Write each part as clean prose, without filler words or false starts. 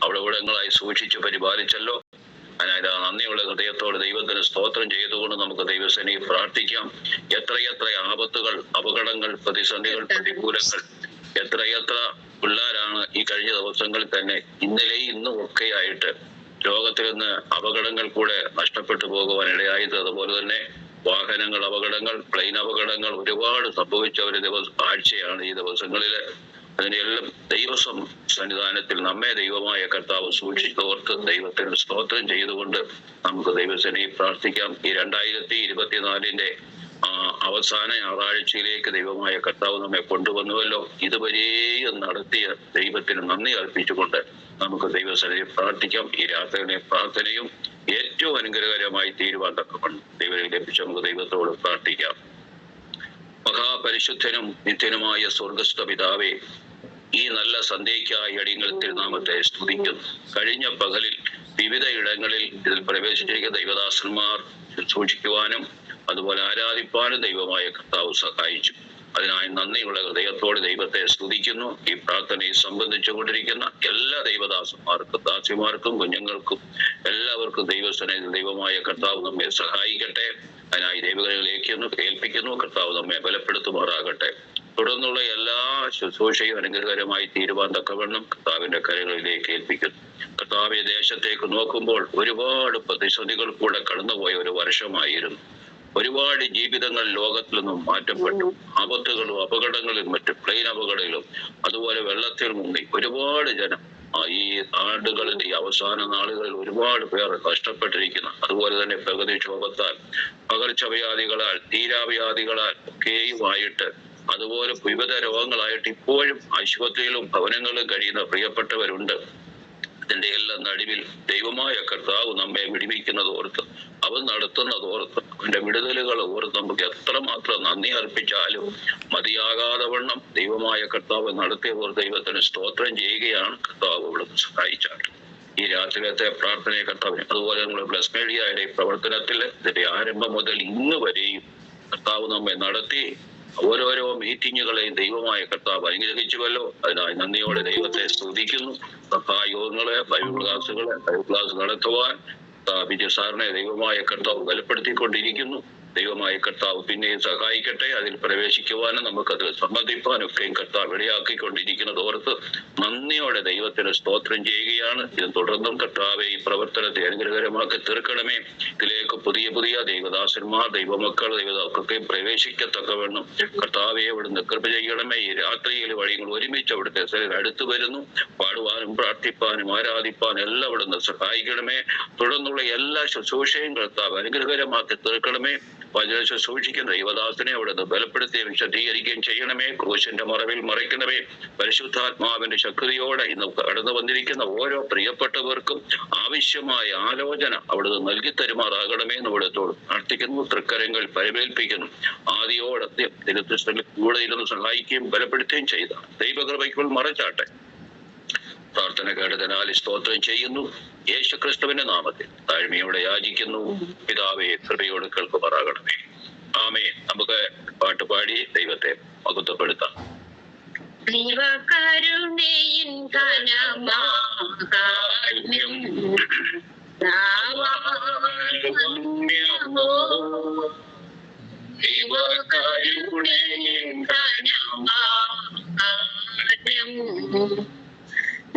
അവിടെ ഇവിടങ്ങളായി സൂക്ഷിച്ച് പരിപാലിച്ചല്ലോ. അതിനായിട്ട് നന്ദിയുള്ള ഹൃദയത്തോട് ദൈവത്തിന് സ്തോത്രം ചെയ്തുകൊണ്ട് നമുക്ക് ദൈവസേനയെ പ്രാർത്ഥിക്കാം. എത്രയെത്ര ആപത്തുകൾ, അപകടങ്ങൾ, പ്രതിസന്ധികൾ, പ്രതികൂലങ്ങൾ, എത്രയെത്ര പിള്ളേരാണ് ഈ കഴിഞ്ഞ ദിവസങ്ങളിൽ തന്നെ ഇന്നലെയും ഇന്നും ഒക്കെയായിട്ട് ലോകത്തിൽ നിന്ന് അപകടങ്ങൾ കൂടെ നഷ്ടപ്പെട്ടു പോകുവാൻ ഇടയായത്. അതുപോലെ തന്നെ വാഹനങ്ങൾ അപകടങ്ങൾ, പ്ലെയിൻ അപകടങ്ങൾ ഒരുപാട് സംഭവിച്ച ഒരു ആഴ്ചയാണ് ഈ ദിവസങ്ങളില്. അതിനെല്ലാം ദൈവസം സന്നിധാനത്തിൽ നമ്മെ ദൈവമായ കർത്താവ് സൂക്ഷിച്ചോർത്ത് ദൈവത്തിന് സ്തോത്രം ചെയ്തുകൊണ്ട് നമുക്ക് ദൈവസേനയെ പ്രാർത്ഥിക്കാം. ഈ 2024 അവസാന ഞായറാഴ്ചയിലേക്ക് ദൈവമായ കർത്താവ് നമ്മെ കൊണ്ടുവന്നുവല്ലോ. ഇതുവരെയും നടത്തിയ ദൈവത്തിന് നന്ദി അർപ്പിച്ചുകൊണ്ട് നമുക്ക് ദൈവസേനയെ പ്രാർത്ഥിക്കാം. ഈ രാത്രിയിലെ പ്രാർത്ഥനയും ഏറ്റവും അനുഗ്രഹകരമായി തീരുവാൻ തക്കവണ്ണം ദൈവത്തെ ലഭിച്ച് നമുക്ക് ദൈവത്തോട് പ്രാർത്ഥിക്കാം. മഹാപരിശുദ്ധനും നിത്യനുമായ സ്വർഗസ്ഥ പിതാവേ, ഈ നല്ല സന്ധ്യയ്ക്കായി അടിയങ്ങൾ തിരുനാമത്തെ സ്തുതിക്കുന്നു. കഴിഞ്ഞ പകലിൽ വിവിധ ഇടങ്ങളിൽ ഇതിൽ പ്രവേശിച്ചിരിക്കുന്ന ദൈവദാസന്മാർ സൂക്ഷിക്കുവാനും അതുപോലെ ആരാധിപ്പാനും ദൈവമായ കർത്താവ് സഹായിച്ചു. അതിനായി നന്ദിയുള്ള ഹൃദയത്തോടെ ദൈവത്തെ സ്തുതിക്കുന്നു. ഈ പ്രാർത്ഥനയെ സംബന്ധിച്ചു കൊണ്ടിരിക്കുന്ന എല്ലാ ദൈവദാസന്മാർക്കും ദാസിമാർക്കും കുഞ്ഞുങ്ങൾക്കും എല്ലാവർക്കും ദൈവസേനയിൽ ദൈവമായ കർത്താവ് നമ്മെ സഹായിക്കട്ടെ. അതിനായി ദൈവകരങ്ങളിലേക്ക് കേൾപ്പിക്കുന്നു. കർത്താവ് നമ്മെ ബലപ്പെടുത്തുമാറാകട്ടെ. തുടർന്നുള്ള എല്ലാ ശുശ്രൂഷയും അനുഗ്രഹകരമായി തീരുവാൻ തക്കവണ്ണം കർത്താവിന്റെ കരങ്ങളിലേക്ക് ഏൽപ്പിക്കുന്നു. കർത്താവെ, ദേശത്തേക്ക് നോക്കുമ്പോൾ ഒരുപാട് പ്രതിസന്ധികൾ കൂടെ കടന്നുപോയ ഒരു വർഷമായിരുന്നു. ഒരുപാട് ജീവിതങ്ങൾ ലോകത്തിൽ നിന്നും മാറ്റപ്പെട്ടു. ആപത്തുകളും അപകടങ്ങളിലും മറ്റ് പ്ലെയിൻ അപകടങ്ങളിലും അതുപോലെ വെള്ളത്തിൽ മുങ്ങി ഒരുപാട് ജനം ഈ ആണ്ടുകളിൽ ഈ അവസാന നാളുകളിൽ ഒരുപാട് പേർ കഷ്ടപ്പെട്ടിരിക്കുന്നു. അതുപോലെ തന്നെ പ്രകൃതിക്ഷോഭത്താൽ, പകർച്ചവ്യാധികളാൽ, തീരാവ്യാധികളാൽ ഒക്കെയുമായിട്ട് അതുപോലെ വിവിധ രോഗങ്ങളായിട്ട് ഇപ്പോഴും ആശുപത്രിയിലും ഭവനങ്ങളിലും കഴിയുന്ന പ്രിയപ്പെട്ടവരുണ്ട്. ഇതിന്റെ എല്ലാം നടുവിൽ ദൈവമായ കർത്താവ് നമ്മെ വിടുവിക്കുന്നത് ഓർത്ത്, അവൻ നടത്തുന്നത് ഓർത്ത്, അവന്റെ വിടുതലുകൾ ഓർത്ത് നമുക്ക് എത്രമാത്രം നന്ദി അർപ്പിച്ചാലും മതിയാകാതെ വണ്ണം ദൈവമായ കർത്താവ് നടത്തിയ ഓർത്ത് ദൈവത്തിന് സ്തോത്രം ചെയ്യുകയാണ്. കർത്താവ് ഇവിടുന്ന് സഹായിച്ചാൽ ഈ രാത്രിയിലത്തെ പ്രാർത്ഥനയെ കർത്താവിന് അതുപോലെ നമ്മൾ ബ്ലസ് മീഡിയയുടെ പ്രവർത്തനത്തിൽ ഇതിന്റെ ആരംഭം മുതൽ ഇന്ന് വരെയും കർത്താവ് നമ്മെ നടത്തി ഓരോരോ മീറ്റിങ്ങുകളെയും ദൈവമായ കർത്താവ് അനുഗ്രഹിച്ചുവല്ലോ. അതിനായി നന്ദിയോടെ ദൈവത്തെ സ്തുതിക്കുന്നു. സഭായോഗങ്ങളെ, ബൈബിൾ ക്ലാസ് നടത്തുവാൻ വിജയ സാറിനെ ദൈവമായ കർത്താവ് ബലപ്പെടുത്തിക്കൊണ്ടിരിക്കുന്നു. ദൈവമായ കർത്താവ് പിന്നെയും സഹായിക്കട്ടെ. അതിൽ പ്രവേശിക്കുവാനും നമുക്കത് സംബന്ധിപ്പാനൊക്കെയും കർത്താവ് ഇടയാക്കിക്കൊണ്ടിരിക്കുന്നത് ഓർത്ത് നന്ദിയോടെ ദൈവത്തിന് സ്തോത്രം ചെയ്യുകയാണ്. ഇത് തുടർന്നും കർത്താവെ ഈ പ്രവർത്തനത്തെ അനുഗ്രഹകരമാക്കി തീർക്കണമേ. ഇതിലേക്ക് പുതിയ പുതിയ ദൈവദാസന്മാർ, ദൈവമക്കൾ, ദൈവദാസൊക്കെയും പ്രവേശിക്കത്തക്കവണ്ണം കർത്താവെ അവിടുന്ന് കൃപ ചെയ്യണമേ. ഈ രാത്രിയിൽ വഴികൾ ഒരുമിച്ച് അവിടുത്തെ അടുത്തു വരുന്നു. പാടുവാനും പ്രാർത്ഥിപ്പാനും ആരാധിപ്പാനും എല്ലാം അവിടുന്ന് സഹായിക്കണമേ. തുടർന്നുള്ള എല്ലാ ശുശ്രൂഷയും കർത്താവ് അനുഗ്രഹകരമാക്കി തീർക്കണമേ. വചന ശുശ്രൂഷിക്കുന്ന ദൈവദാസനെ അവിടുന്ന് ബലപ്പെടുത്തുകയും വിശദീകരിക്കുകയും ചെയ്യണമേ. ക്രൂശിന്റെ മറവിൽ മറയ്ക്കണമേ. പരിശുദ്ധാത്മാവിന്റെ ശക്തിയോടെ ഇന്ന് കടന്നു വന്നിരിക്കുന്ന ഓരോ പ്രിയപ്പെട്ടവർക്കും ആവശ്യമായ ആലോചന അവിടുന്ന് നൽകി തരുമാറാകണമേ എന്ന് അവിടത്തോട് പ്രാർത്ഥിക്കുന്നു. തൃക്കരങ്ങൾ പരിമേൽപ്പിക്കുന്നു. ആദിയോടെ തിരുത്തൽ കൂടെ ഇരുന്ന് സഹായിക്കുകയും ബലപ്പെടുത്തുകയും ചെയ്ത ദൈവകൃപയ്ക്കുൾ മറച്ചാട്ടെ. പ്രാർത്ഥന കേട്ടതിനാൽ സ്തോത്രം ചെയ്യുന്നു. യേശു ക്രിസ്തുവിന്റെ നാമത്തിൽ താഴ്മയോടെ യാചിക്കുന്നു. പിതാവേ, കൃപയോട് കേൾക്കുമാറാകണമേ. ആമേൻ. നമുക്ക് പാട്ടുപാടി ദൈവത്തെ മഹത്വപ്പെടുത്താം.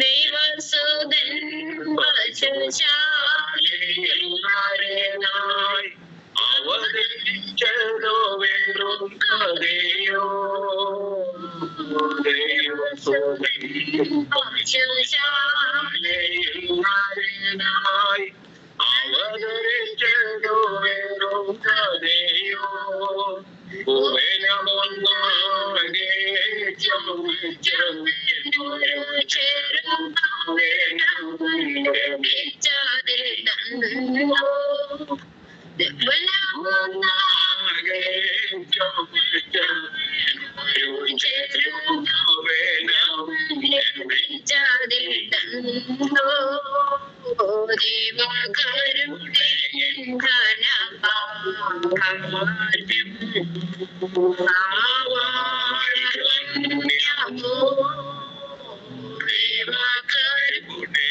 ദൈവസുതൻ പശുശാലയിലായി അവതരിച്ചതോ വെറും കഥയോ. ദൈവസുതൻ പശുശാലയിലായി അവതരിച്ചതോ വെറും കഥയോ. ഭുവനമൊന്നാകെ ദേവകരുണേ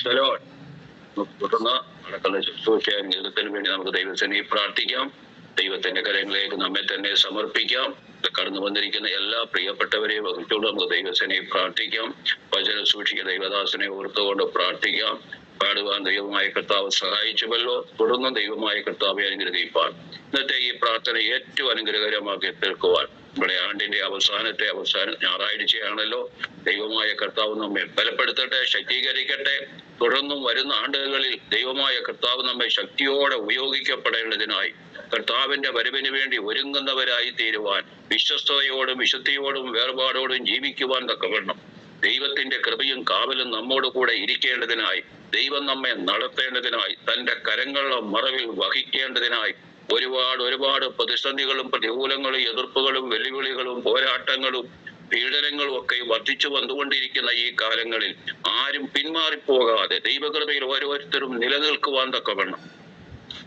ധനം തുടർന്ന് നടക്കുന്ന ശുശ്രൂഷ ജീവിതത്തിന് വേണ്ടി നമുക്ക് ദൈവത്തിനെ പ്രാർത്ഥിക്കാം. ദൈവത്തിന്റെ കരങ്ങളിലേക്ക് നമ്മെ തന്നെ സമർപ്പിക്കാം. കടന്നു വന്നിരിക്കുന്ന എല്ലാ പ്രിയപ്പെട്ടവരെയും വഹിച്ചുകൊണ്ട് നമുക്ക് ദൈവത്തിനെ പ്രാർത്ഥിക്കാം. വചനം സൂക്ഷിക്കുന്ന ദൈവദാസനെ ഓർത്തുകൊണ്ട് പ്രാർത്ഥിക്കാം. പാടുവാൻ ദൈവമായ കർത്താവ് സഹായിച്ചുവല്ലോ. തുടർന്ന് ദൈവമായ കർത്താവെ അനുഗ്രഹിപ്പാൻ ഇന്നത്തെ ഈ പ്രാർത്ഥന ഏറ്റവും അനുഗ്രഹകരമാക്കി തീർക്കുവാൻ നമ്മുടെ ആണ്ടിന്റെ അവസാന ഞായറാഴ്ചയാണല്ലോ. ദൈവമായ കർത്താവ് നമ്മെ ബലപ്പെടുത്തട്ടെ, ശക്തീകരിക്കട്ടെ. തുടർന്നും വരുന്ന ആണ്ടുകളിൽ ദൈവമായ കർത്താവ് നമ്മെ ശക്തിയോടെ ഉപയോഗിക്കപ്പെടേണ്ടതിനായി കർത്താവിന്റെ വരവിന് വേണ്ടി ഒരുങ്ങുന്നവരായി തീരുവാൻ, വിശ്വസ്തയോടും വിശുദ്ധിയോടും വേർപാടോടും ജീവിക്കുവാൻ തക്കവണ്ണം ദൈവത്തിന്റെ കൃപയും കാവലും നമ്മോട് കൂടെ ഇരിക്കേണ്ടതിനായി, ദൈവം നമ്മെ നടത്തേണ്ടതിനായി, തന്റെ കരങ്ങളുടെ മറവിൽ വഹിക്കേണ്ടതിനായി ഒരുപാട് പ്രതിസന്ധികളും പ്രതികൂലങ്ങളും എതിർപ്പുകളും വെല്ലുവിളികളും പോരാട്ടങ്ങളും പീഡനങ്ങളും ഒക്കെ വർദ്ധിച്ചു വന്നുകൊണ്ടിരിക്കുന്ന ഈ കാലങ്ങളിൽ ആരും പിന്മാറിപ്പോകാതെ ദൈവകൃപയിൽ ഓരോരുത്തരും നിലനിൽക്കുവാൻ തക്കവണ്ണം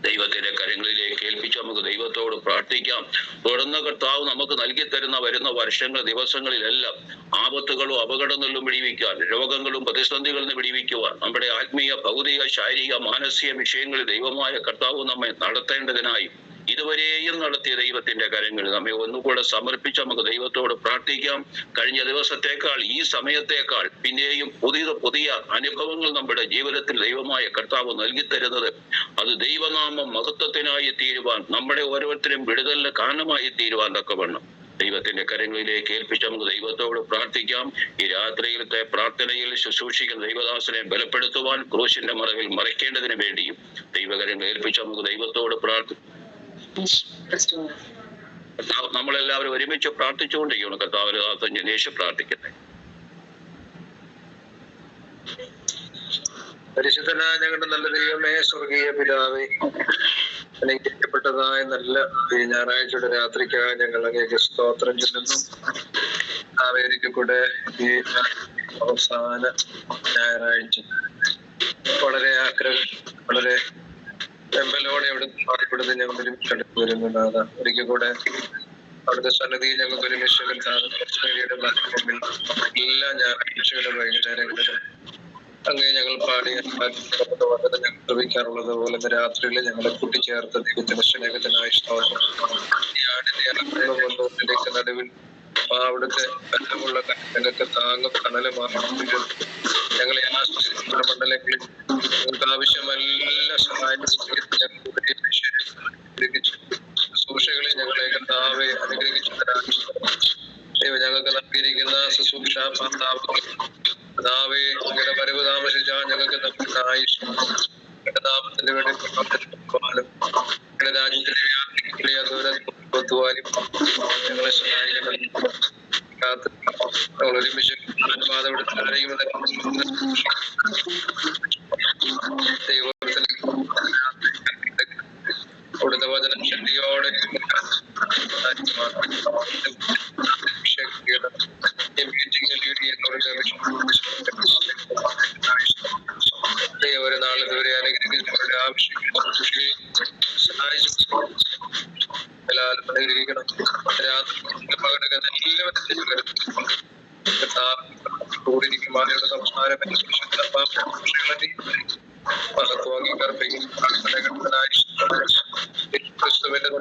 ദൈവത്തിന്റെ കരങ്ങളിലേക്ക് ഏൽപ്പിച്ച് നമുക്ക് ദൈവത്തോട് പ്രാർത്ഥിക്കാം. തുടർന്ന് കർത്താവ് നമുക്ക് നൽകി തരുന്ന വരുന്ന വർഷങ്ങൾ ദിവസങ്ങളിലെല്ലാം ആപത്തുകളും അപകടങ്ങളിലും വിടിവിക്കാൻ, രോഗങ്ങളും പ്രതിസന്ധികളിൽ നിന്ന് വിടിവിക്കുവാൻ, നമ്മുടെ ആത്മീയ ഭൗതിക ശാരീരിക മാനസിക വിഷയങ്ങളിൽ ദൈവമായ കർത്താവ് നമ്മെ നടത്തേണ്ടതിനായി ഇതുവരെയും നടത്തിയ ദൈവത്തിന്റെ കരങ്ങൾ നമ്മെ ഒന്നുകൂടെ സമർപ്പിച്ച് നമുക്ക് ദൈവത്തോട് പ്രാർത്ഥിക്കാം. കഴിഞ്ഞ ദിവസത്തേക്കാൾ ഈ സമയത്തേക്കാൾ പിന്നെയും പുതിയ അനുഭവങ്ങൾ നമ്മുടെ ജീവിതത്തിൽ ദൈവമായ കർത്താവ് നൽകി തരുന്നത് അത് ദൈവനാമം മഹത്വത്തിനായി തീരുവാൻ, നമ്മുടെ ഓരോരുത്തരും വിടുതലിന് കാരണമായി തീരുവാൻ തക്കവണ്ണം ദൈവത്തിന്റെ കരങ്ങളിലേക്ക് ഏൽപ്പിച്ച് നമുക്ക് ദൈവത്തോട് പ്രാർത്ഥിക്കാം. ഈ രാത്രിയിലത്തെ പ്രാർത്ഥനയിൽ ശുശ്രൂഷിക്കുന്ന ദൈവദാസനെ ബലപ്പെടുത്തുവാൻ, ക്രൂശിന്റെ മറവിൽ മറയ്ക്കേണ്ടതിന് വേണ്ടിയും ദൈവകരങ്ങൾ ഏൽപ്പിച്ച് നമുക്ക് ദൈവത്തോട് പ്രാർത്ഥിക്കാം. നമ്മളെല്ലാവരും ഒരുമിച്ച് പ്രാർത്ഥിച്ചുകൊണ്ടിരിക്കണം. കർത്താവിന്റെ ദാസൻ ജനേഷ് പ്രാർത്ഥിക്കട്ടെ. പരിശുദ്ധനായ ഞങ്ങളുടെ നല്ല ദൈവമേ, സ്വർഗീയ പിതാവേ, അനുഗ്രഹിക്കപ്പെട്ടതായ നല്ല ഈ ഞായറാഴ്ചയുടെ രാത്രിക്കായി ഞങ്ങൾ അങ്ങേക്ക് സ്തോത്രം ചെല്ലുന്നു. ഒരിക്കൽ കൂടെ ഈ അവസാന ഞായറാഴ്ച വളരെ ആഗ്രഹം, വളരെ വെമ്പലോടെ അവിടുത്തെ ഞങ്ങൾ ഒരുമിച്ച് അടുത്ത് വരുന്നുണ്ട്. ഒരിക്കൽ കൂടെ അവിടുത്തെ സന്നിധിയിൽ ഞങ്ങൾക്ക് ഒരുമിച്ച് എല്ലാ ഞായറാഴ്ചയുടെ വൈകുന്നേരങ്ങളിലും അങ്ങേ ഞങ്ങൾ പാടി ഞങ്ങൾ ശ്രമിക്കാറുള്ളത് പോലെ രാത്രിയിൽ ഞങ്ങളെ കൂട്ടിച്ചേർത്ത ദൈവത്തിന്റെ സ്നേഹത്തിനായി സ്തോത്രം. ഈ ആടിന്റെ നടുവിൽ അവിടുത്തെ ബന്ധമുള്ള ഞങ്ങൾക്ക് താങ്ങും കനലുമാകും. ഞങ്ങളെ മണ്ഡലങ്ങളിൽ ഞങ്ങൾക്ക് ആവശ്യമെല്ലാ സഹായം ശുശ്രൂഷകളെ ഞങ്ങളെ കർത്താവെ അനുഗ്രഹിച്ചു തരാൻ ദൈവം ഞങ്ങൾക്ക് നൽകിയിരിക്കുന്ന ശുശ്രൂഷ കർത്താവെ അങ്ങനെ വരവ് താമസിച്ചാൽ ഞങ്ങൾക്ക് നാമത്തിന്റെ വേണ്ടി രാജ്യത്തിന്റെ ദൂരത്തുവാനും ഞങ്ങളെ സഹായിക്കണം. ഞങ്ങൾ ഒരുമിച്ച് അവിടുത്തെ വചനം ശക്തിയോടെ ഒരു നാളെ ഇതുവരെ അനുഗ്രഹിക്കുന്ന ആവശ്യം സഹായിച്ചു എല്ലാവരും അനുഗ്രഹിക്കണം. കൂടിയിരിക്കുമാരുടെ സംസാരം ക്രിസ്തുവിന്റെ